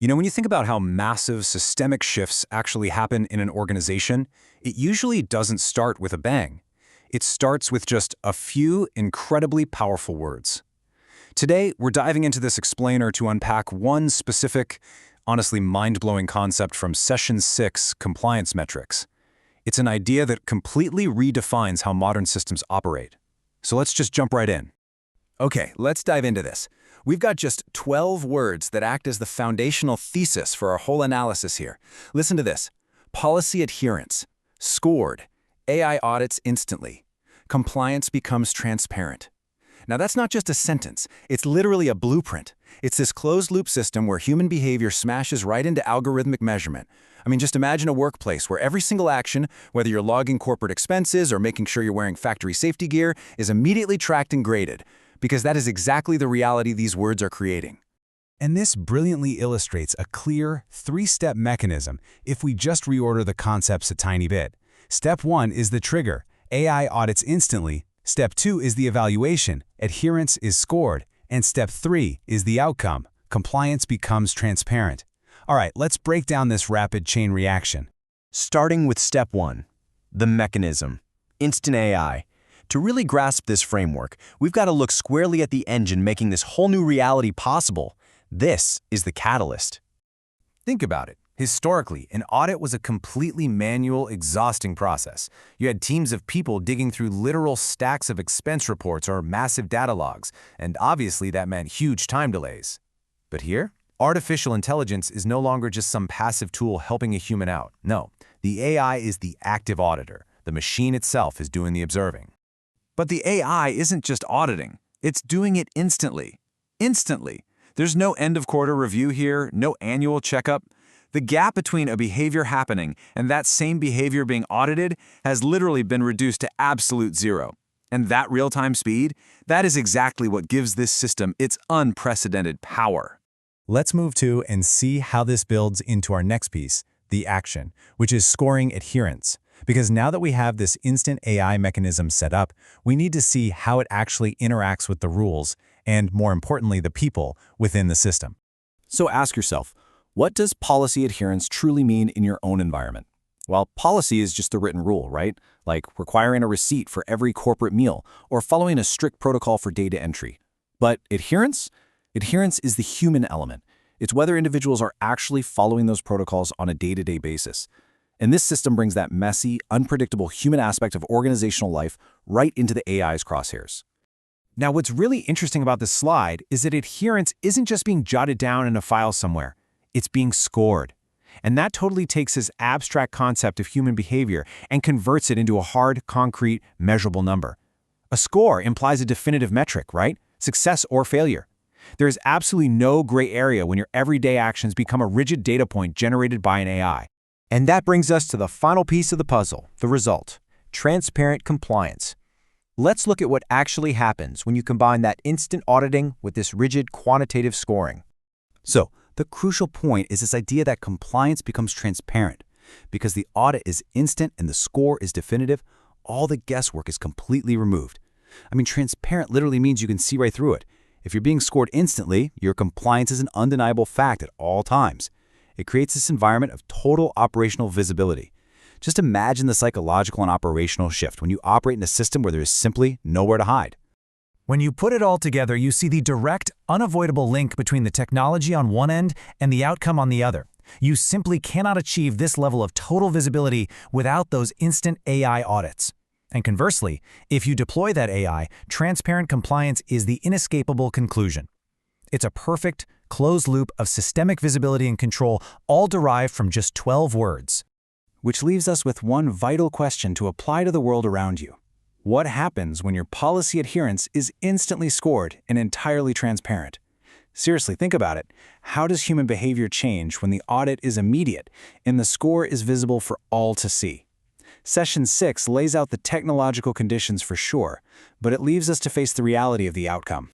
When you think about how massive systemic shifts actually happen in an organization, it usually doesn't start with a bang. It starts with just a few incredibly powerful words. Today, we're diving into this explainer to unpack one specific, honestly mind-blowing concept from Session 6, compliance metrics. It's an idea that completely redefines how modern systems operate. So let's just jump right in. Okay, let's dive into this. We've got just 12 words that act as the foundational thesis for our whole analysis here. Listen to this. Policy adherence. Scored. AI audits instantly. Compliance becomes transparent. Now that's not just a sentence, it's literally a blueprint. It's this closed-loop system where human behavior smashes right into algorithmic measurement. Just imagine a workplace where every single action, whether you're logging corporate expenses or making sure you're wearing factory safety gear, is immediately tracked and graded. Because that is exactly the reality these words are creating. And this brilliantly illustrates a clear, three-step mechanism if we just reorder the concepts a tiny bit. Step 1 is the trigger. AI audits instantly. Step 2 is the evaluation. Adherence is scored. And Step 3 is the outcome. Compliance becomes transparent. All right, let's break down this rapid chain reaction. Starting with Step 1, the mechanism, instant AI. To really grasp this framework, we've got to look squarely at the engine making this whole new reality possible. This is the catalyst. Think about it. Historically, an audit was a completely manual, exhausting process. You had teams of people digging through literal stacks of expense reports or massive data logs, and obviously that meant huge time delays. But here, artificial intelligence is no longer just some passive tool helping a human out. No, the AI is the active auditor. The machine itself is doing the observing. But the AI isn't just auditing, it's doing it instantly. Instantly. There's no end-of-quarter review here, no annual checkup. The gap between a behavior happening and that same behavior being audited has literally been reduced to absolute zero. And that real-time speed, that is exactly what gives this system its unprecedented power. Let's move to and see how this builds into our next piece, the action, which is scoring adherence. Because now that we have this instant AI mechanism set up, we need to see how it actually interacts with the rules and, more importantly, the people within the system. So ask yourself, what does policy adherence truly mean in your own environment? Well, policy is just a written rule, right? Like requiring a receipt for every corporate meal or following a strict protocol for data entry. But adherence? Adherence is the human element. It's whether individuals are actually following those protocols on a day-to-day basis. And this system brings that messy, unpredictable human aspect of organizational life right into the AI's crosshairs. Now, what's really interesting about this slide is that adherence isn't just being jotted down in a file somewhere. It's being scored. And that totally takes this abstract concept of human behavior and converts it into a hard, concrete, measurable number. A score implies a definitive metric, right? Success or failure. There is absolutely no gray area when your everyday actions become a rigid data point generated by an AI. And that brings us to the final piece of the puzzle, the result, transparent compliance. Let's look at what actually happens when you combine that instant auditing with this rigid quantitative scoring. So, the crucial point is this idea that compliance becomes transparent. Because the audit is instant and the score is definitive, all the guesswork is completely removed. Transparent literally means you can see right through it. If you're being scored instantly, your compliance is an undeniable fact at all times. It creates this environment of total operational visibility. Just imagine the psychological and operational shift when you operate in a system where there is simply nowhere to hide. When you put it all together, you see the direct, unavoidable link between the technology on one end and the outcome on the other. You simply cannot achieve this level of total visibility without those instant AI audits. And conversely, if you deploy that AI, transparent compliance is the inescapable conclusion. It's a perfect, closed loop of systemic visibility and control, all derived from just 12 words. Which leaves us with one vital question to apply to the world around you. What happens when your policy adherence is instantly scored and entirely transparent? Seriously, think about it. How does human behavior change when the audit is immediate and the score is visible for all to see? Session 6 lays out the technological conditions for sure, but it leaves us to face the reality of the outcome.